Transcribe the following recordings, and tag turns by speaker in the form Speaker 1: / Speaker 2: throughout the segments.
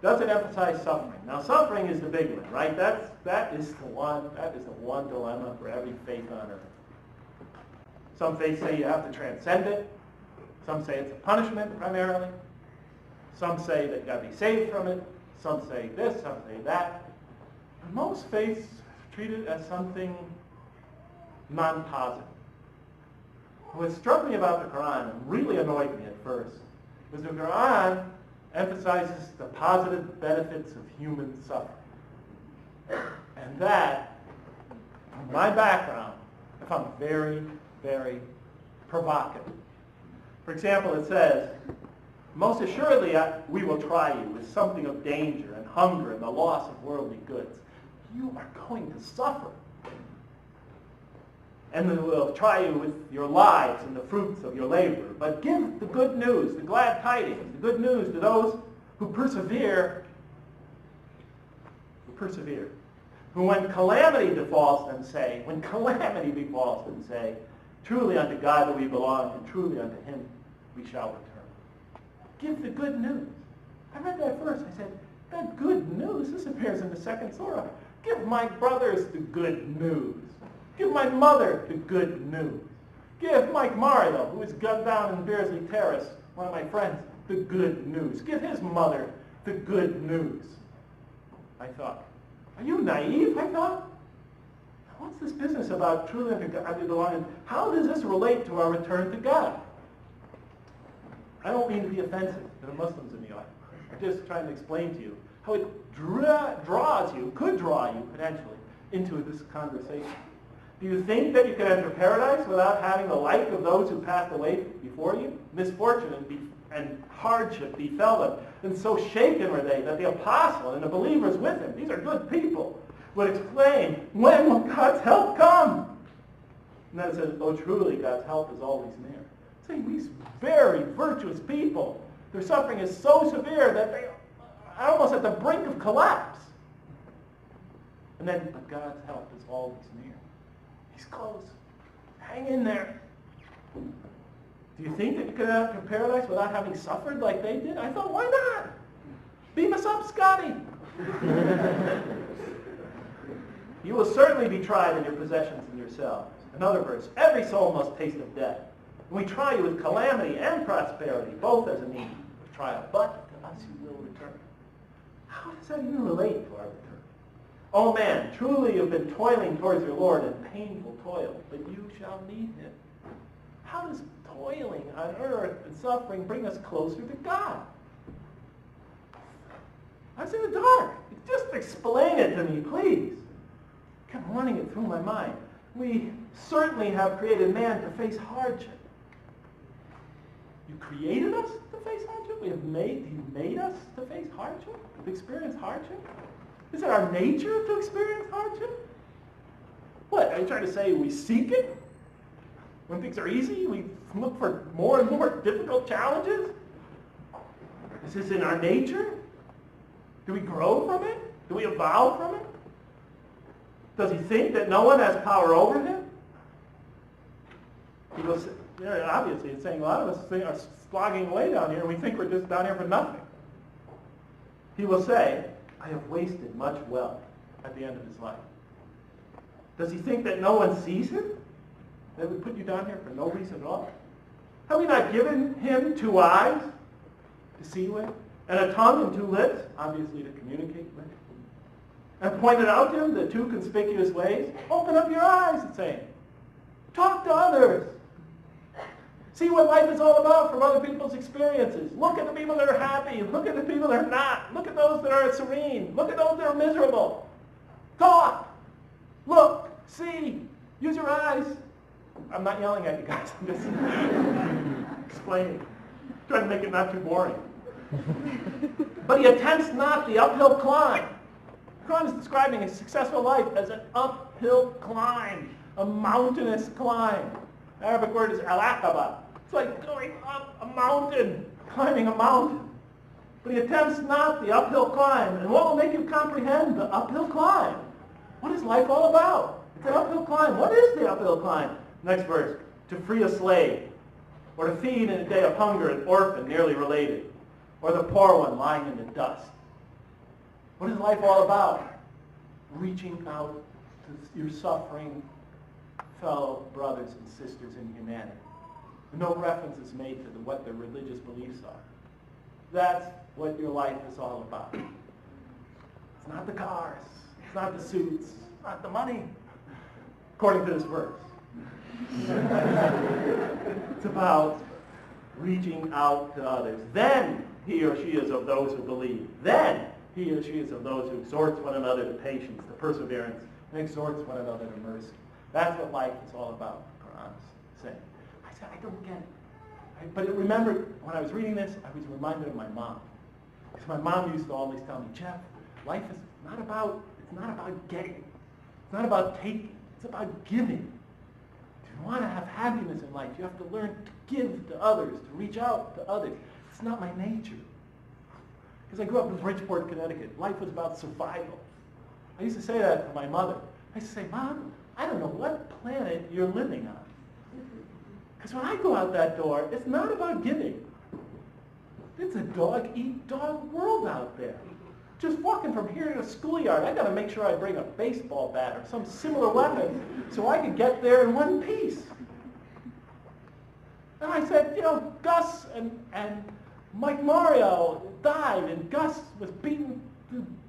Speaker 1: Does it emphasize suffering? Now, suffering is the big one, right? That is the one dilemma for every faith on earth. Some faiths say you have to transcend it. Some say it's a punishment primarily. Some say that you got to be saved from it. Some say this, some say that. And most faiths treat it as something non-positive. What struck me about the Quran, and really annoyed me at first, was the Quran emphasizes the positive benefits of human suffering. And that, from my background, I found very, very provocative. For example, it says, most assuredly we will try you with something of danger and hunger and the loss of worldly goods. You are going to suffer. And we will try you with your lives and the fruits of your labor. But give the good news, the glad tidings, the good news to those who persevere. Who when calamity befalls them say, truly unto God do we belong, and truly unto him we shall return. Give the good news. I read that verse. I said, that good news, this appears in the second surah. Give my brothers the good news. Give my mother the good news. Give Mike Mario, who is gunned down in Beardsley Terrace, one of my friends, the good news. Give his mother the good news. I thought, are you naive? I thought. What's this business about truly unto God we belong? How does this relate to our return to God? I don't mean to be offensive to the Muslims in the audience. I'm just trying to explain to you how it could draw you potentially into this conversation. Do you think that you can enter paradise without having the like of those who passed away before you? Misfortune and hardship befell them, and so shaken were they that the apostle and the believers with him, these are good people, would exclaim, when will God's help come? And then it says, oh, truly, God's help is always near. See, these very virtuous people, their suffering is so severe that they are almost at the brink of collapse. And then, but God's help is always near. He's close. Hang in there. Do you think that you could enter paradise without having suffered like they did? I thought, why not? Beam us up, Scotty. You will certainly be tried in your possessions and yourselves. Another verse, every soul must taste of death. And we try you with calamity and prosperity, both as a means of trial. But to us you will return. How does that even relate to our return? Oh man, truly you have been toiling towards your Lord in painful toil, but you shall need him. How does toiling on earth and suffering bring us closer to God? I was in the dark. Just explain it to me, please. I kept running it through my mind. We certainly have created man to face hardship. You created us to face hardship? You made us to face hardship? To experience hardship? Is it our nature to experience hardship? What, are you trying to say we seek it? When things are easy, we look for more and more difficult challenges? Is this in our nature? Do we grow from it? Do we evolve from it? Does he think that no one has power over him? He goes, obviously it's saying a lot of us are slogging away down here and we think we're just down here for nothing. He will say, I have wasted much wealth at the end of his life. Does he think that no one sees him? That we put you down here for no reason at all? Have we not given him 2 eyes to see with, and a tongue and 2 lips, obviously to communicate with, and pointed out to him the 2 conspicuous ways? Open up your eyes, it's saying. Talk to others. See what life is all about from other people's experiences. Look at the people that are happy. Look at the people that are not. Look at those that are serene. Look at those that are miserable. Talk. Look. See. Use your eyes. I'm not yelling at you guys. I'm just explaining. Trying to make it not too boring. But he attempts not the uphill climb. Quran is describing a successful life as an uphill climb, a mountainous climb. The Arabic word is al-aqaba. It's like going up a mountain, climbing a mountain. But he attempts not the uphill climb. And what will make you comprehend the uphill climb? What is life all about? It's an uphill climb. What is the uphill climb? Next verse. To free a slave, or to feed in a day of hunger an orphan nearly related, or the poor one lying in the dust. What is life all about? Reaching out to your suffering fellow brothers and sisters in humanity. No reference is made to what their religious beliefs are. That's what your life is all about. It's not the cars. It's not the suits. It's not the money. According to this verse. It's about reaching out to others. Then he or she is of those who believe. Then he or she is of those who exhorts one another to patience, to perseverance, and exhorts one another to mercy. That's what life is all about, the Quran's saying. I said, I don't get it. But remember, when I was reading this, I was reminded of my mom. Because my mom used to always tell me, Jeff, life is not about getting. It's not about taking. It's about giving. If you want to have happiness in life, you have to learn to give to others, to reach out to others. It's not my nature. Because I grew up in Bridgeport, Connecticut. Life was about survival. I used to say that to my mother. I used to say, Mom, I don't know what planet you're living on. Because when I go out that door, it's not about giving. It's a dog-eat-dog world out there. Just walking from here to the schoolyard, I got to make sure I bring a baseball bat or some similar weapon so I can get there in one piece. And I said, Gus and Mike Mario died, and Gus was beaten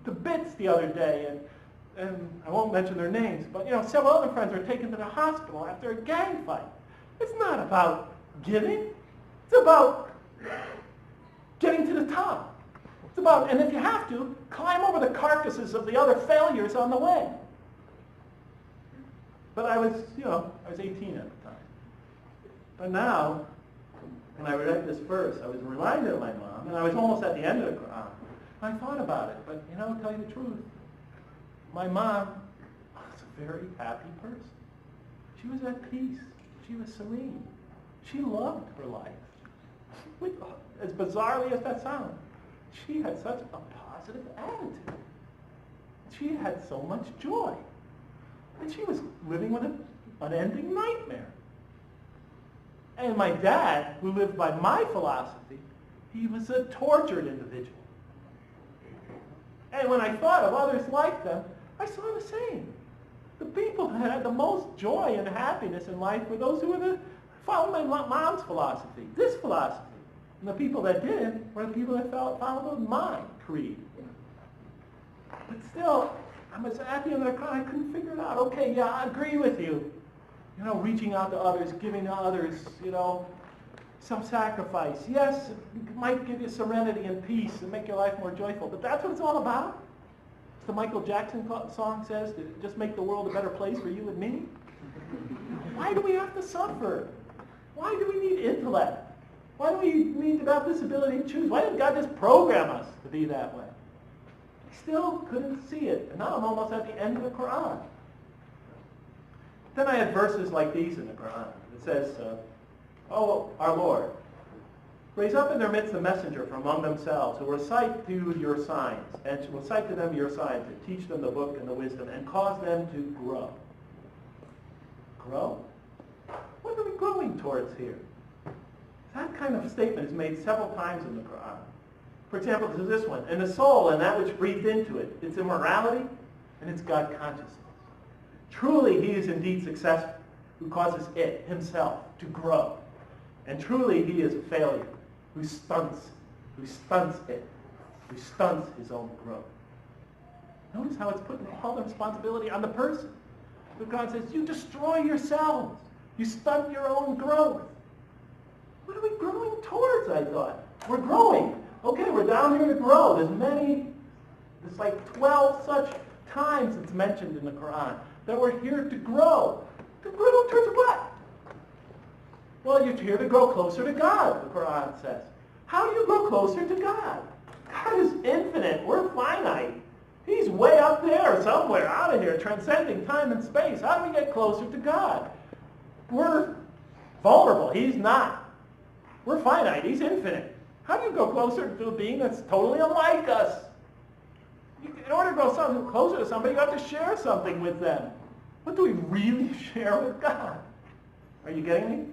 Speaker 1: to bits the other day, and I won't mention their names, but several other friends were taken to the hospital after a gang fight. It's not about giving. It's about getting to the top. It's about, and if you have to, climb over the carcasses of the other failures on the way. But I was 18 at the time. But now, when I read this verse, I was reminded of my mom, and I was almost at the end of the Quran. I thought about it, but to tell you the truth, my mom was a very happy person. She was at peace. She was serene. She loved her life. As bizarrely as that sounds, she had such a positive attitude. She had so much joy. And she was living with an unending nightmare. And my dad, who lived by my philosophy, he was a tortured individual. And when I thought of others like them, I saw the same. The people that had the most joy and happiness in life were those who followed my mom's philosophy, this philosophy. And the people that didn't were the people that followed my creed. But still, I was at the end of the Quran, I couldn't figure it out. Okay, yeah, I agree with you. Reaching out to others, giving to others, self-sacrifice. Yes, it might give you serenity and peace and make your life more joyful, but that's what it's all about. As the Michael Jackson song says, to just make the world a better place for you and me. Why do we have to suffer? Why do we need intellect? Why do we need to have this ability to choose? Why didn't God just program us to be that way? I still couldn't see it, and now I'm almost at the end of the Quran. Then I had verses like these in the Quran. It says, "Oh, our Lord, raise up in their midst a messenger from among themselves who will recite to you your signs, and will recite to them your signs, and teach them the book and the wisdom, and cause them to grow." Grow? What are we growing towards here? That kind of statement is made several times in the Quran. For example, there's this one, "And the soul and that which breathed into it, its immorality and its God consciousness. Truly he is indeed successful, who causes it, himself, to grow. And truly he is a failure, who stunts it, who stunts his own growth." Notice how it's putting all the responsibility on the person. But God says, you destroy yourselves. You stunt your own growth. What are we growing towards, I thought? We're growing. Okay, we're down here to grow. There's like 12 such times it's mentioned in the Quran that we're here to grow. To grow towards what? Well, you're here to grow closer to God, the Quran says. How do you grow closer to God? God is infinite. We're finite. He's way up there somewhere, out of here, transcending time and space. How do we get closer to God? We're vulnerable. He's not. We're finite. He's infinite. How do you go closer to a being that's totally unlike us? In order to go closer to somebody, you have to share something with them. What do we really share with God? Are you getting me?